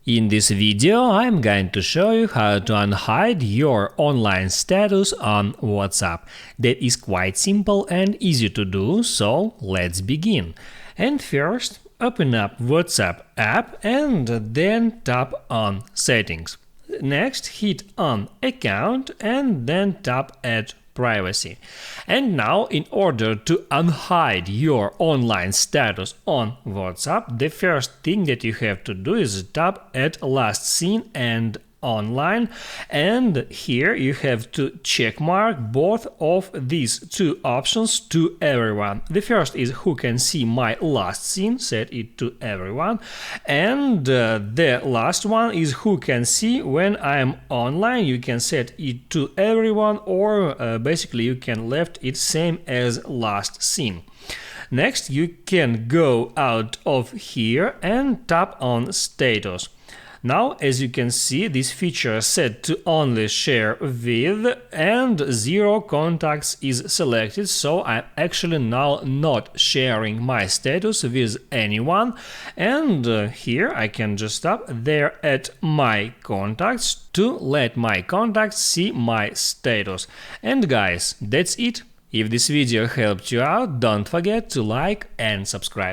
In this video, I'm going to show you how to unhide your online status on WhatsApp. That is quite simple and easy to do, so let's begin. And first, open up WhatsApp app and then tap on Settings. Next, hit on Account and then tap Add Privacy. And now, in order to unhide your online status on WhatsApp, the first thing that you have to do is tap at Last Seen and Online, and here you have to check mark both of these two options to everyone. The first is who can see my last seen, set it to everyone, and the last one is who can see when I am online. You can set it to everyone, or basically you can left it same as last seen. Next, you can go out of here and tap on Status. Now, as you can see, this feature is set to only share with, and 0 contacts is selected, so I'm actually now not sharing my status with anyone. And here I can just tap there at my contacts to let my contacts see my status. And guys, that's it. If this video helped you out, don't forget to like and subscribe.